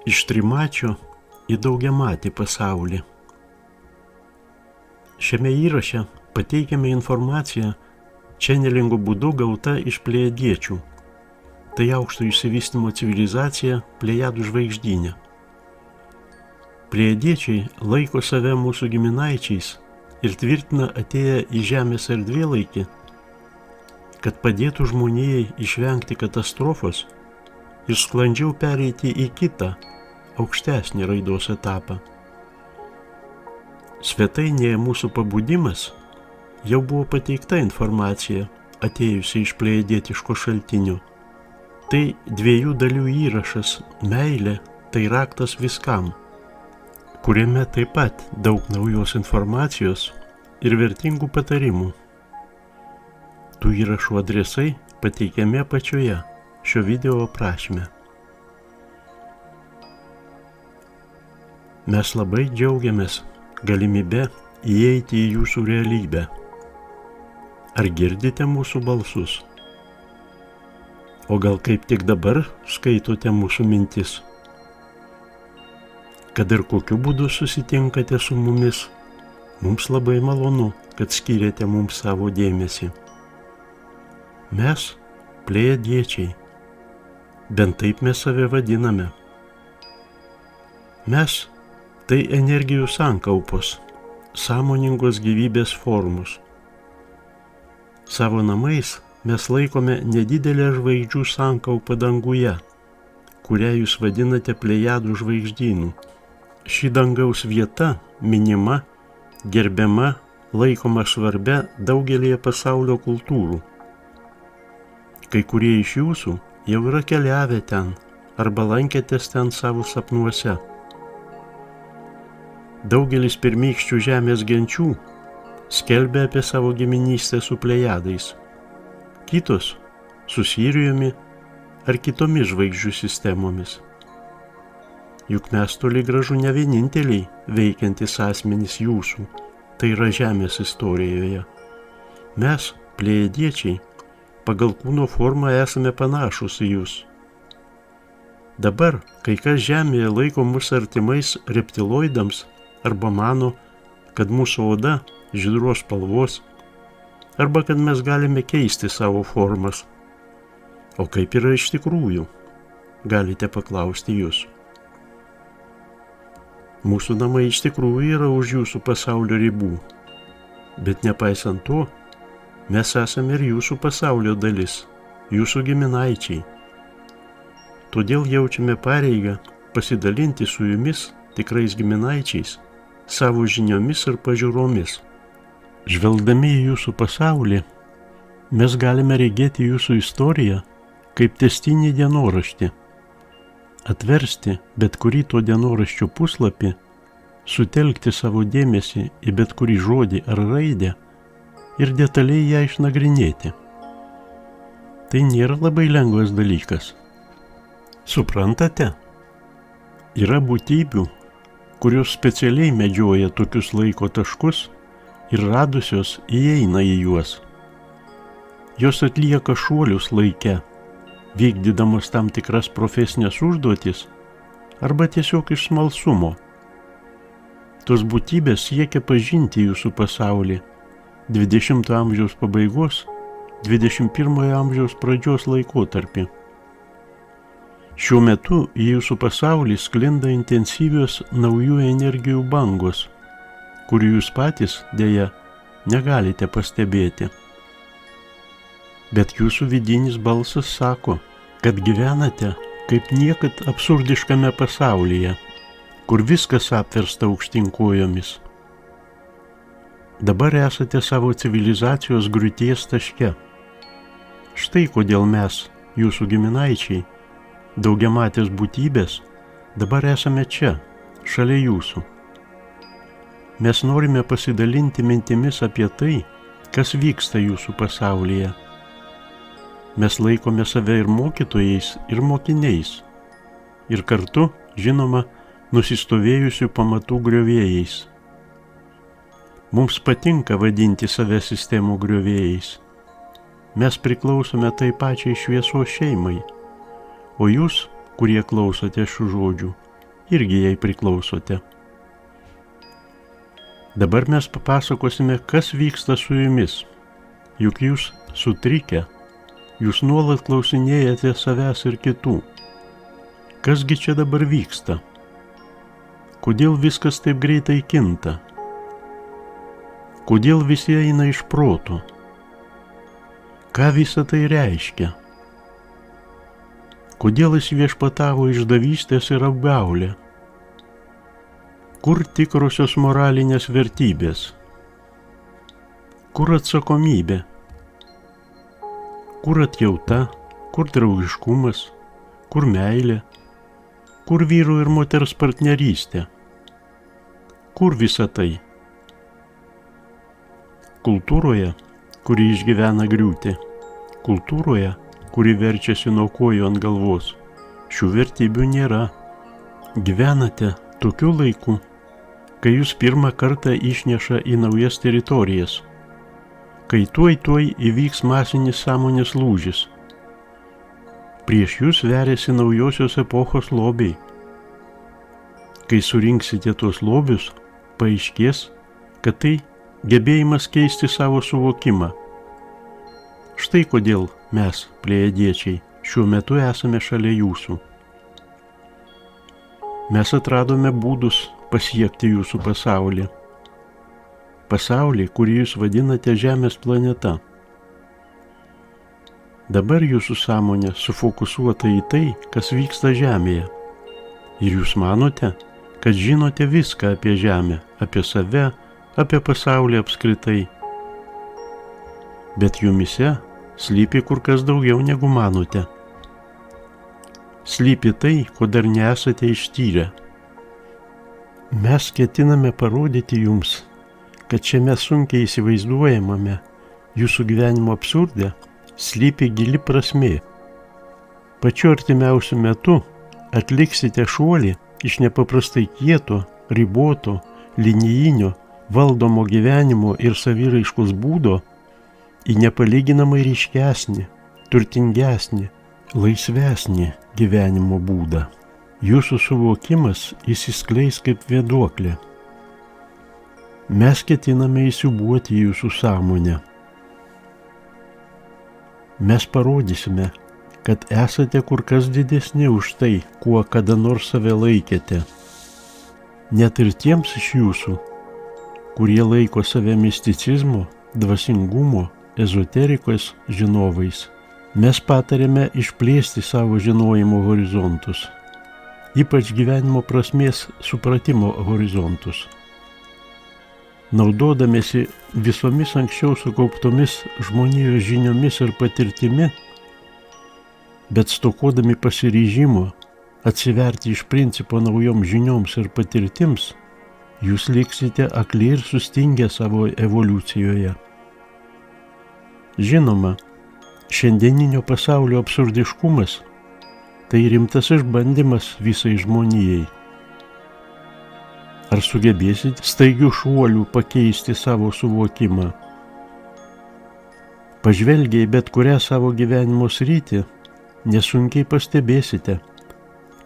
Iš trimačio į daugiamatį pasaulį. Šiame įraše pateikiame informaciją čenelingo būdu gauta iš plejadiečių. Tai aukšto išsivystymo civilizacija Plejadų žvaigždyne. Plejadiečiai laiko save mūsų giminaičiais ir tvirtina atėję į Žemės erdvėlaikį, kad padėtų žmonijai išvengti katastrofos ir sklandžiau pereiti į kitą, aukštesnį raidos etapą. Svetainėje Mūsų pabudimas jau buvo pateikta informacija, atėjusi iš plejadietiško šaltinio. Tai 2 dalių įrašas Meilė tai raktas viskam, kuriame taip pat daug naujos informacijos ir vertingų patarimų. Tų įrašų adresai pateikiami apačioje šio video aprašyme. Mes labai džiaugiamės galimybę įeiti į jūsų realybę. Ar girdite mūsų balsus? O gal kaip tik dabar skaitote mūsų mintis? Kad ir kokiu būdu susitinkate su mumis, mums labai malonu, kad skiriate mums savo dėmesį. Mes plejadiečiai, bent taip mes save vadiname. Mes tai energijų sankaupos, sąmoningos gyvybės formos. Savo namais mes laikome nedidelę žvaigždžių sankaupą danguje, kurią jūs vadinate Plejadų žvaigždynu. Ši dangaus vieta minima, gerbiama, laikoma svarbia daugelėje pasaulio kultūrų. Kai kurie iš jūsų jau yra keliavę ten arba lankėtės ten savo sapnuose. Daugelis pirmykščių Žemės genčių skelbia apie savo giminystę su Plejadais. Kitos su Sirijumi ar kitomis žvaigždžių sistemomis. Juk mes toli gražu ne vieninteliai veikiantis asmenys jūsų, tai yra Žemės istorijoje. Mes, plejadiečiai, pagal kūno formą esame panašus į jūs. Dabar, kai kas Žemėje laiko mus artimais reptiloidams arba mano, kad mūsų oda žydros spalvos, arba kad mes galime keisti savo formas. O kaip yra iš tikrųjų, galite paklausti jūs. Mūsų namai iš tikrųjų yra už jūsų pasaulio ribų, bet nepaisant to, mes esame ir jūsų pasaulio dalis, jūsų giminaičiai. Todėl jaučiame pareigą pasidalinti su jumis tikrais giminaičiais, savo žiniomis ir pažiūromis. Žvelgdami į jūsų pasaulį, mes galime regėti jūsų istoriją kaip tęstinį dienoraštį. Atversti bet kurį to dienoraščio puslapį, sutelkti savo dėmesį į bet kurį žodį ar raidę ir detaliai ją išnagrinėti. Tai nėra labai lengvas dalykas. Suprantate? Yra būtybių, kurios specialiai medžioja tokius laiko taškus ir radusios įeina į juos. Jos atlieka šuolius laike, vykdydamos tam tikras profesinės užduotis arba tiesiog iš smalsumo. Tos būtybės siekia pažinti jūsų pasaulį 20 amžiaus pabaigos, 21 amžiaus pradžios laikotarpį. Šiuo metu į jūsų pasaulį sklinda intensyvios naujų energijų bangos, kurių jūs patys, deja, negalite pastebėti. Bet jūsų vidinis balsas sako, kad gyvenate kaip niekad absurdiškame pasaulyje, kur viskas apversta aukštyn kojomis. Dabar esate savo civilizacijos griūties taške. Štai kodėl mes, jūsų giminaičiai, daugiamatės būtybės, dabar esame čia, šalia jūsų. Mes norime pasidalinti mintimis apie tai, kas vyksta jūsų pasaulyje. Mes laikome save ir mokytojais, ir mokiniais. Ir kartu, žinoma, nusistovėjusių pamatų griovėjais. Mums patinka vadinti save sistemų griovėjais. Mes priklausome tai pačiai šviesos šeimai, o jūs, kurie klausote šių žodžių, irgi jai priklausote. Dabar mes papasakosime, kas vyksta su jumis. Juk jūs sutrikę, jūs nuolat klausinėjate savęs ir kitų. Kasgi čia dabar vyksta? Kodėl viskas taip greitai kinta? Kodėl visi eina iš proto? Ką visa tai reiškia? Kodėl įsiviešpatavo išdavystės ir apgaulė? Kur tikrosios moralinės vertybės? Kur atsakomybė? Kur atjauta? Kur draugiškumas? Kur meilė? Kur vyro ir moters partnerystė? Kur visa tai? Kultūroje, kuri išgyvena griūtį, kultūroje, kuri verčiasi nuo kojų ant galvos, šių vertybių nėra. Gyvenate tokiu laiku, kai jūs pirmą kartą išneša į naujas teritorijas, kai tuoj įvyks masinis sąmonės lūžis. Prieš jūs veriasi naujosios epochos lobiai. Kai surinksite tuos lobius, paaiškės, kad tai gebėjimas keisti savo suvokimą. Štai kodėl mes, plejadiečiai, šiuo metu esame šalia jūsų. Mes atradome būdus pasiekti jūsų pasaulį. Pasaulį, kurį jūs vadinate Žemės planeta. Dabar jūsų sąmonė sufokusuota į tai, kas vyksta Žemėje. Ir jūs manote, kad žinote viską apie Žemę, apie save, apie pasaulį apskritai. Bet jumise slypi kur kas daugiau negu manote. Slypi tai, ko dar nesate ištyrę. Mes ketiname parodyti jums, kad šiame sunkiai įsivaizduojamame jūsų gyvenimo absurde slypi gili prasmė. Pačiu artimiausiu metu atliksite šuolį iš nepaprastai kieto, riboto, linijinio, valdomo gyvenimo ir saviraiškos būdo į nepalyginamai ryškesnį, turtingesnį, laisvesnį gyvenimo būdą. Jūsų suvokimas įsiskleis kaip vėduoklė. Mes ketiname įsiūbuoti jūsų sąmonę. Mes parodysime, kad esate kur kas didesni už tai, kuo kada nors save laikėte. Net ir tiems iš jūsų, kurie laiko save misticizmo, dvasingumo, ezoterikos žinovais, mes patarėme išplėsti savo žinojimo horizontus, ypač gyvenimo prasmės supratimo horizontus. Naudodamiesi visomis anksčiau sukauptomis žmonijos žiniomis ir patirtimi, bet stokodami pasiryžimo atsiverti iš principo naujom žinioms ir patirtims, jūs liksite akli ir sustingę savo evoliucijoje. Žinoma, šiandieninio pasaulio absurdiškumas tai rimtas išbandymas visai žmonijai. Ar sugebėsit staigių šuolių pakeisti savo suvokimą? Pažvelgę į bet kurią savo gyvenimo sritį, nesunkiai pastebėsite,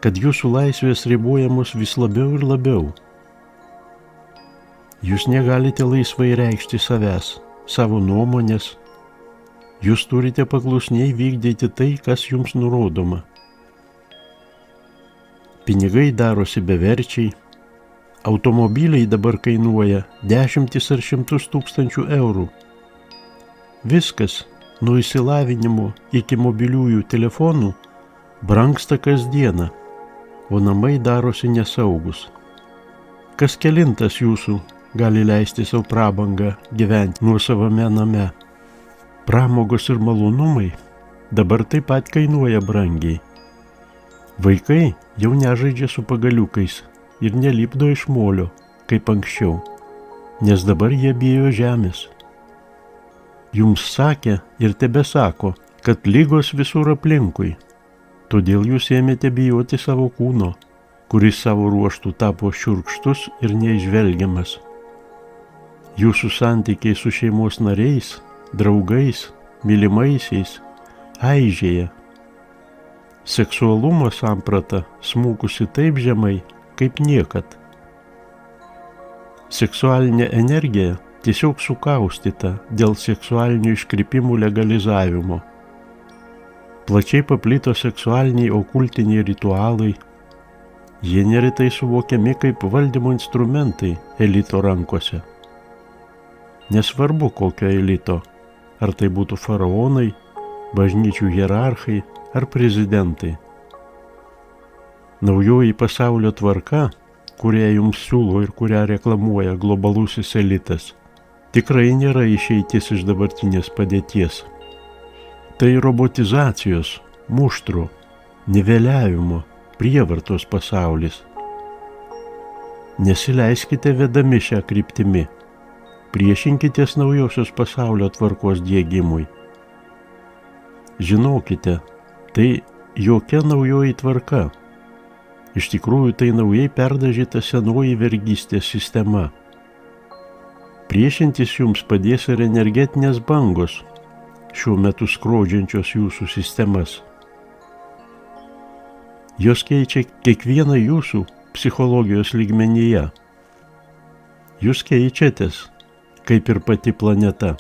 kad jūsų laisvės ribojamos vis labiau ir labiau. Jūs negalite laisvai reikšti savęs, savo nuomonės. Jūs turite paklusniai vykdyti tai, kas jums nurodoma. Pinigai darosi beverčiai. Automobiliai dabar kainuoja 10 ar 100 tūkstančių eurų. Viskas, nuo išsilavinimo iki mobiliųjų telefonų, brangsta kasdieną, o namai darosi nesaugus. Kas kelintas jūsų gali leisti savo prabangą gyventi nuosavame name? Pramogos ir malonumai dabar taip pat kainuoja brangiai. Vaikai jau nežaidžia su pagaliukais ir nelipdo iš molio, kaip anksčiau, nes dabar jie bijo žemės. Jums sakė ir tebesako, kad ligos visur aplinkui, todėl jūs ėmėte bijoti savo kūno, kuris savo ruožtų tapo šiurkštus ir neižvelgiamas. Jūsų santykiai su šeimos nariais, draugais, mylimaisiais aižėja. Seksualumo samprata smūkusi taip žemai, kaip niekad. Seksualinė energija tiesiog sukaustyta dėl seksualinių iškrypimų legalizavimo. Plačiai paplito seksualiniai okultiniai ritualai. Jie neretai suvokiami kaip valdymo instrumentai elito rankose. Nesvarbu kokio elito, ar tai būtų faraonai, bažnyčių hierarchai ar prezidentai. Naujoji pasaulio tvarka, kurią jums siūlo ir kurią reklamuoja globalusis elitas, tikrai nėra išeitis iš dabartinės padėties. Tai robotizacijos, muštrų, niveliavimo, prievartos pasaulis. Nesileiskite vedami šią kryptimi. Priešinkitės naujosios pasaulio tvarkos diegimui. Žinokite, tai jokia naujoji tvarka. Iš tikrųjų, tai naujai perdažyta senoji vergystės sistema. Priešintis jums padės ir energetinės bangos, šiuo metu skrodžiančios jūsų sistemas. Jos keičia kiekvieną jūsų psichologijos lygmenyje. Jūs keičiatės, kaip ir pati planeta.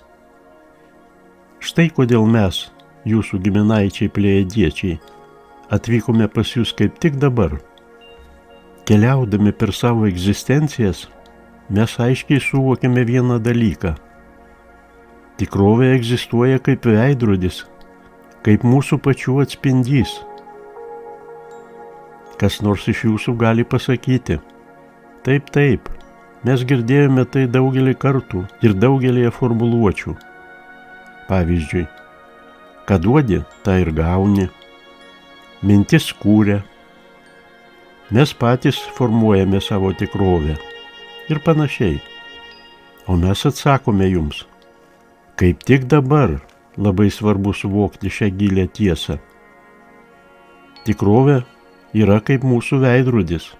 Štai kodėl mes, jūsų giminaičiai plejadiečiai, atvykome pas jūs kaip tik dabar. Keliaudami per savo egzistencijas, mes aiškiai suvokėme vieną dalyką. Tikrovė egzistuoja kaip veidrodis, kaip mūsų pačių atspindys. Kas nors iš jūsų gali pasakyti, taip, mes girdėjome tai daugelį kartų ir daugelį formuluočių. Pavyzdžiui, ką duodi, tą ir gauni, mintis kūrė, mes patys formuojame savo tikrovę ir panašiai. O mes atsakome jums, kaip tik dabar labai svarbu suvokti šią gilią tiesą. Tikrovė yra kaip mūsų veidrodis.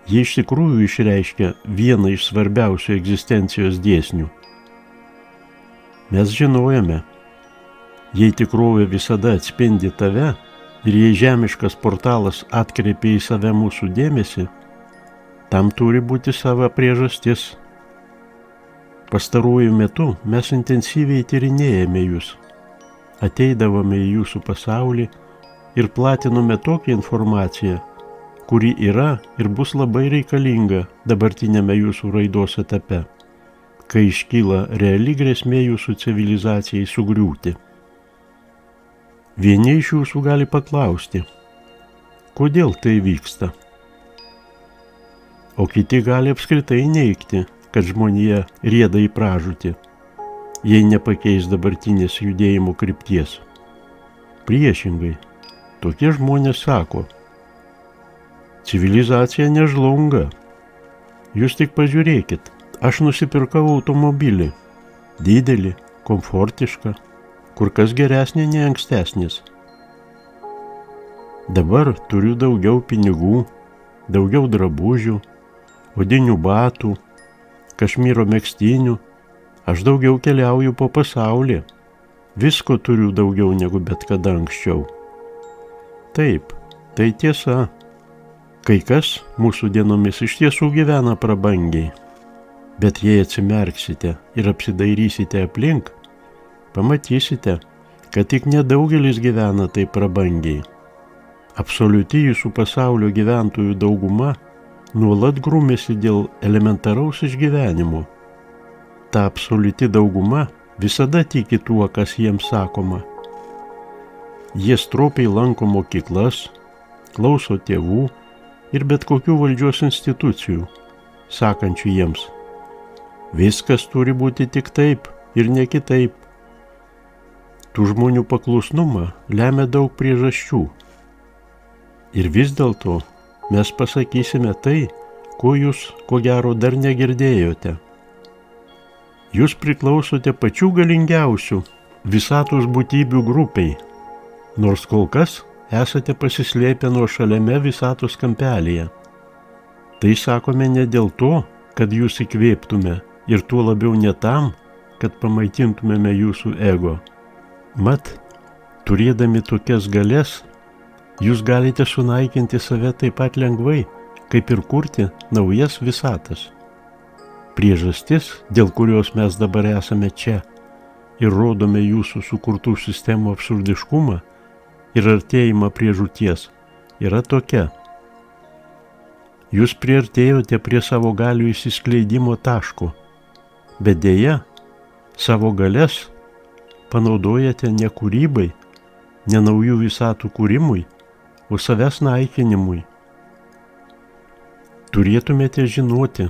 Ji iš tikrųjų išreiškia vieną iš svarbiausių egzistencijos dėsnių. Mes žinojame, jei tikrovė visada atspindi tave ir jei žemiškas portalas atkreipia į save mūsų dėmesį, tam turi būti sava priežastis. Pastaruoju metu mes intensyviai tyrinėjame jūs, ateidavome į jūsų pasaulį ir platinome tokią informaciją, kuri yra ir bus labai reikalinga dabartinėme jūsų raidos etape, kai iškyla reali grėsmė jūsų civilizacijai sugriūti. Vieni iš jūsų gali paklausti, kodėl tai vyksta? O kiti gali apskritai neigti, kad žmonija rieda į pražūtį, jei nepakeis dabartinės judėjimo krypties. Priešingai, tokie žmonės sako, civilizacija nežlunga. Jūs tik pažiūrėkit, aš nusipirkau automobilį, didelį, komfortišką, kur kas geresnė nei ankstesnis. Dabar turiu daugiau pinigų, daugiau drabužių, odinių batų, kašmyro megztinių, aš daugiau keliauju po pasaulį, visko turiu daugiau negu bet kada anksčiau. Taip, tai tiesa. Kai kas mūsų dienomis iš tiesų gyvena prabangiai, bet jei atsimerksite ir apsidairysite aplink, pamatysite, kad tik nedaugelis gyvena taip prabangiai. Absoliuti jūsų pasaulio gyventojų dauguma nuolat grūmėsi dėl elementaraus išgyvenimo. Ta absoliuti dauguma visada tiki tuo, kas jiems sakoma. Jie stropiai lanko mokyklas, klauso tėvų ir bet kokių valdžios institucijų, sakančių jiems, viskas turi būti tik taip ir ne kitaip. Tų žmonių paklusnumą lemia daug priežasčių. Ir vis dėlto mes pasakysime tai, ko jūs, ko gero, dar negirdėjote. Jūs priklausote pačių galingiausių visatos būtybių grupiai, nors kol kas esate pasislėpę nuošaliame visatos kampelyje. Tai sakome ne dėl to, kad jūs įkvėptume ir tuo labiau ne tam, kad pamaitintumėme jūsų ego. Mat, turėdami tokias galias, Jūs galite sunaikinti save taip pat lengvai, kaip ir kurti naujas visatas. Priežastis, dėl kurios mes dabar esame čia ir rodome jūsų sukurtų sistemų absurdiškumą ir artėjimą prie žūties, yra tokia. Jūs priartėjote prie savo galių išsiskleidimo taško, bet dėja, savo galias panaudojate ne kūrybai, ne naujų visatų kūrimui, o savęs naikinimui. Turėtumėte žinoti,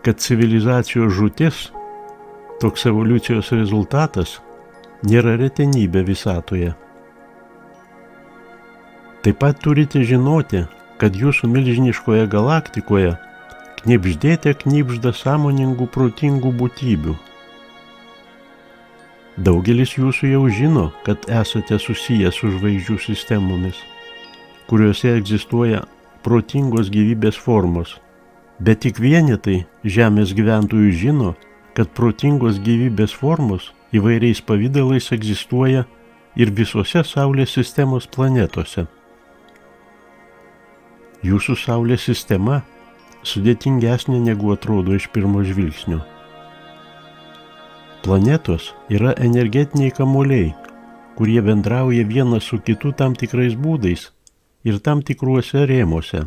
kad civilizacijos žūtis, toks evoliucijos rezultatas, nėra retenybė visatoje. Taip pat turite žinoti, kad jūsų milžiniškoje galaktikoje knibždėte knibžda sąmoningų protingų būtybių. Daugelis jūsų jau žino, kad esate susiję su žvaigždžių sistemomis, kuriuose egzistuoja protingos gyvybės formos, bet tik vienetai Žemės gyventojų žino, kad protingos gyvybės formos įvairiais pavydalais egzistuoja ir visose Saulės sistemos planetose. Jūsų Saulės sistema sudėtingesnė negu atrodo iš pirmo žvilgsnio. Planetos yra energetiniai kamuoliai, kurie bendrauja vienas su kitu tam tikrais būdais ir tam tikruose rėmuose.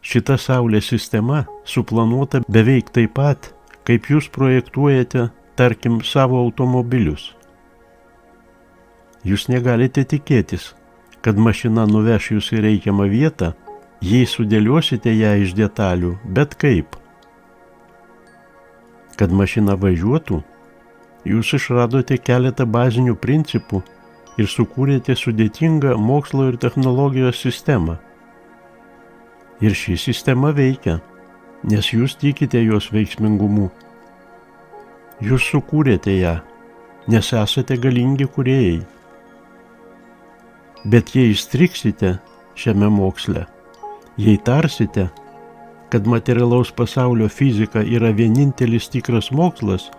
Šita Saulės sistema suplanuota beveik taip pat, kaip jūs projektuojate, tarkim, savo automobilius. Jūs negalite tikėtis, kad mašina nuveš jūs į reikiamą vietą, jei sudėliosite ją iš detalių, bet kaip. Kad mašina važiuotų, jūs išradote keletą bazinių principų ir sukūrėte sudėtingą mokslo ir technologijos sistemą. Ir ši sistema veikia, nes jūs tikite jos veiksmingumu. Jūs sukūrėte ją, nes esate galingi kūrėjai. Bet jei įstriksite šiame moksle, jei tarsite, kad materialaus pasaulio fizika yra vienintelis tikras mokslas,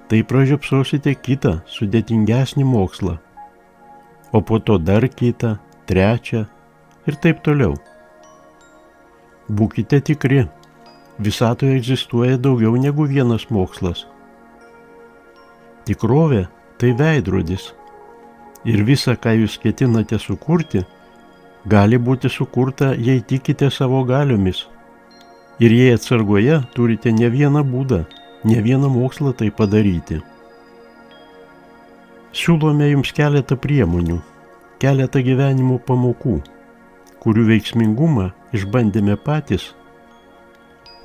tai pražiopsosite kitą, sudėtingesnį mokslą, o po to dar kitą, trečią ir taip toliau. Būkite tikri, visatoje egzistuoja daugiau negu vienas mokslas. Tikrovė tai veidrodis ir visa, ką jūs ketinate sukurti, gali būti sukurta, jei tikite savo galiomis. Ir jei atsargoje turite ne vieną būdą, ne vieną mokslą tai padaryti. Siūlome jums keletą priemonių, keletą gyvenimo pamokų, kurių veiksmingumą išbandėme patys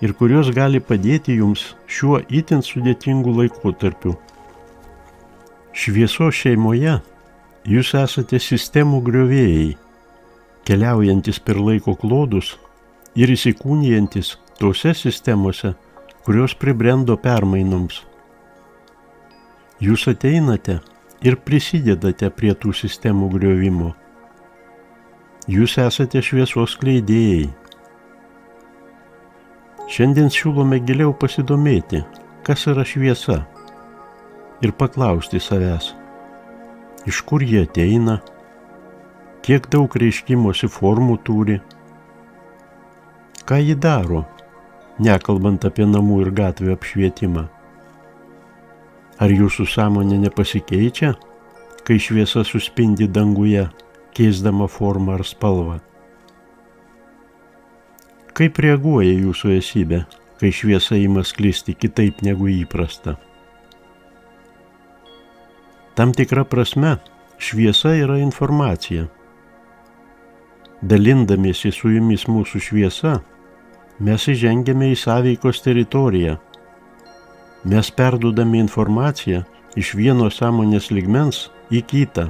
ir kurios gali padėti jums šiuo itin sudėtingu laikotarpiu. Šviesos šeimoje jūs esate sistemų griovėjai, keliaujantis per laiko klodus ir įsikūnijantis tose sistemose, kurios pribrendo permainoms. Jūs ateinate ir prisidedate prie tų sistemų griovimo. Jūs esate šviesos skleidėjai. Šiandien siūlome giliau pasidomėti, kas yra šviesa, ir paklausti savęs, iš kur jie ateina, kiek daug reiškimosi formų turi, ką ji daro, nekalbant apie namų ir gatvių apšvietimą. Ar jūsų sąmonė nepasikeičia, kai šviesa suspindi danguje, keisdama formą ar spalvą? Kaip reaguoja jūsų esybė, kai šviesa ima sklisti kitaip negu įprasta? Tam tikra prasme, šviesa yra informacija. Dalindamiesi su jumis mūsų šviesa, mes įžengiame į sąveikos teritoriją. Mes perduodame informaciją iš vieno sąmonės lygmens į kitą.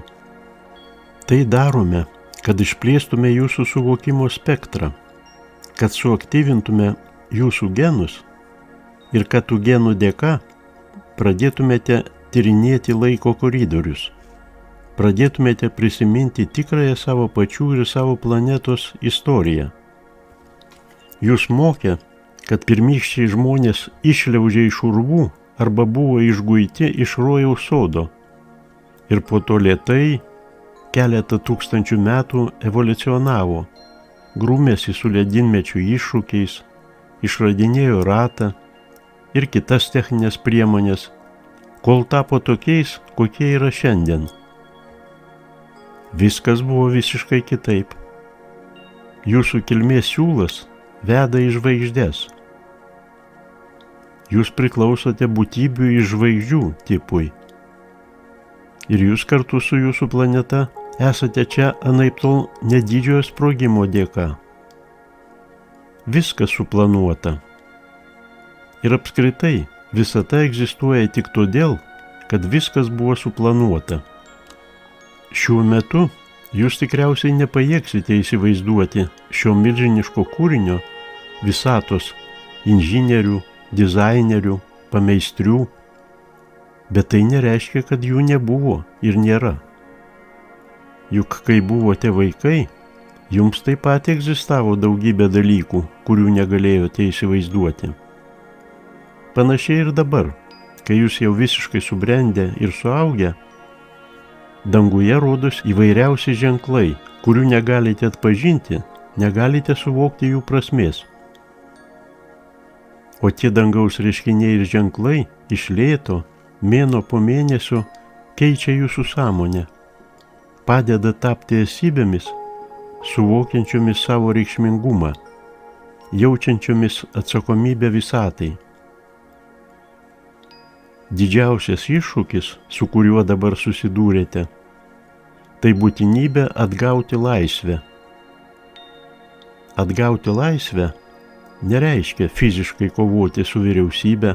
Tai darome, kad išplėstume jūsų suvokimo spektrą, kad suaktyvintume jūsų genus ir kad tų genų dėka pradėtumėte tyrinėti laiko koridorius, pradėtumėte prisiminti tikrąją savo pačių ir savo planetos istoriją. Jūs mokė, kad pirmykščiai žmonės išliaužė iš urvų arba buvo išguiti iš rojaus sodo ir po to lėtai, keletą tūkstančių metų evoliucionavo, grūmėsi su ledynmečių iššūkiais, išradinėjo ratą ir kitas techninės priemonės, kol tapo tokiais, kokie yra šiandien. Viskas buvo visiškai kitaip. Jūsų kilmės siūlas veda į žvaigždes. Jūs priklausote būtybių iš žvaigždžių tipui. Ir jūs kartu su jūsų planeta esate čia anaiptol nedidžiojo sprogimo dėka. Viskas suplanuota. Ir apskritai visata egzistuoja tik todėl, kad viskas buvo suplanuota. Šiuo metu jūs tikriausiai nepajėgsite įsivaizduoti šio milžiniško kūrinio visatos inžinierių, dizainerių, pameistrių, bet tai nereiškia, kad jų nebuvo ir nėra. Juk kai buvote vaikai, jums taip pat egzistavo daugybė dalykų, kurių negalėjote įsivaizduoti. Panašiai ir dabar, kai jūs jau visiškai subrendę ir suaugę, danguje rodos įvairiausi ženklai, kurių negalite atpažinti, negalite suvokti jų prasmės. O tie dangaus reiškiniai ir ženklai iš lėto, mėnuo po mėnesio keičia jūsų sąmonę, padeda tapti esybėmis, suvokiančiomis savo reikšmingumą, jaučiančiomis atsakomybę visatai. Didžiausias iššūkis, su kuriuo dabar susidūrėte, tai būtinybė atgauti laisvę. Atgauti laisvę nereiškia fiziškai kovoti su vyriausybe,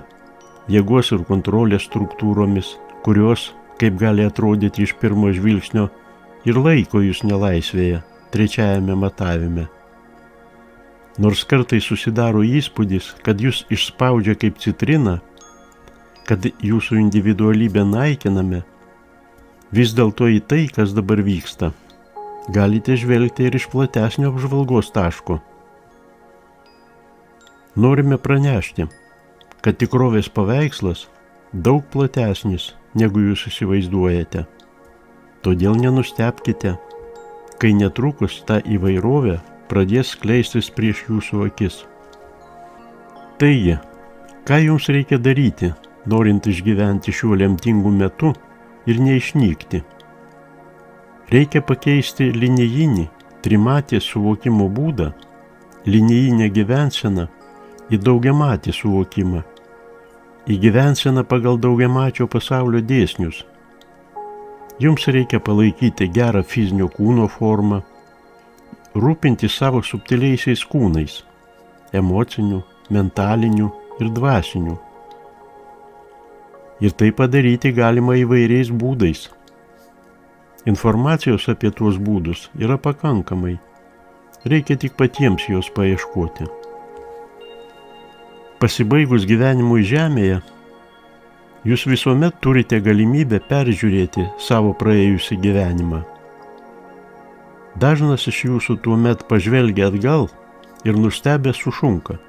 jėgos ir kontrolės struktūromis, kurios, kaip gali atrodyti iš pirmo žvilgsnio, ir laiko jūs nelaisvėje, trečiajame matavime. Nors kartais susidaro įspūdis, kad jūs išspaudžia kaip citriną, kad jūsų individualybę naikiname, vis dėlto į tai, kas dabar vyksta, galite žvelgti ir iš platesnio apžvalgos taško. Norime pranešti, kad tikrovės paveikslas daug platesnis, negu jūs įsivaizduojate. Todėl nenustebkite, kai netrukus ta įvairovė pradės skleistis prieš jūsų akis. Taigi, ką jums reikia daryti, norint išgyventi šiuo lemtingu metu ir neišnykti? Reikia pakeisti linijinį, trimatės suvokimo būdą, linijinę gyvenseną į daugiamatį suvokimą, į gyvenseną pagal daugiamačio pasaulio dėsnius. Jums reikia palaikyti gerą fizinio kūno formą, rūpintis savo subtiliaisiais kūnais, emocinių, mentalinių ir dvasinių. Ir tai padaryti galima įvairiais būdais. Informacijos apie tuos būdus yra pakankamai, reikia tik patiems jos paieškoti. Pasibaigus gyvenimui žemėje, jūs visuomet turite galimybę peržiūrėti savo praėjusį gyvenimą. Dažnas iš jūsų tuomet pažvelgia atgal ir nustebę sušunka.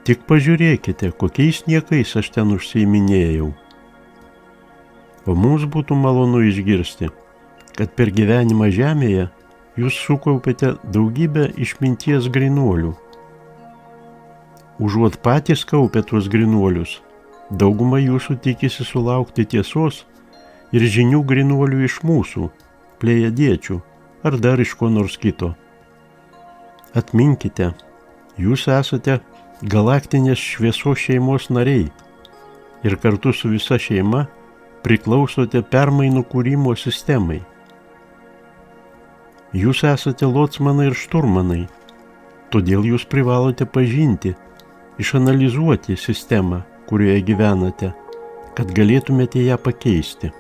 Tik pažiūrėkite, kokiais niekais aš ten užsiiminėjau. O mums būtų malonu išgirsti, kad per gyvenimą žemėje jūs sukaupėte daugybę išminties grynuolių. Užuot patys kaupę tuos grynuolius, dauguma jūsų tikisi sulaukti tiesos ir žinių grynuolių iš mūsų, plejadiečių, ar dar iš ko nors kito. Atminkite, jūs esate galaktinės šviesos šeimos nariai ir kartu su visa šeima priklausote permainų kūrimo sistemai. Jūs esate locmanai ir šturmanai, todėl jūs privalote pažinti, išanalizuoti sistemą, kurioje gyvenate, kad galėtumėte ją pakeisti.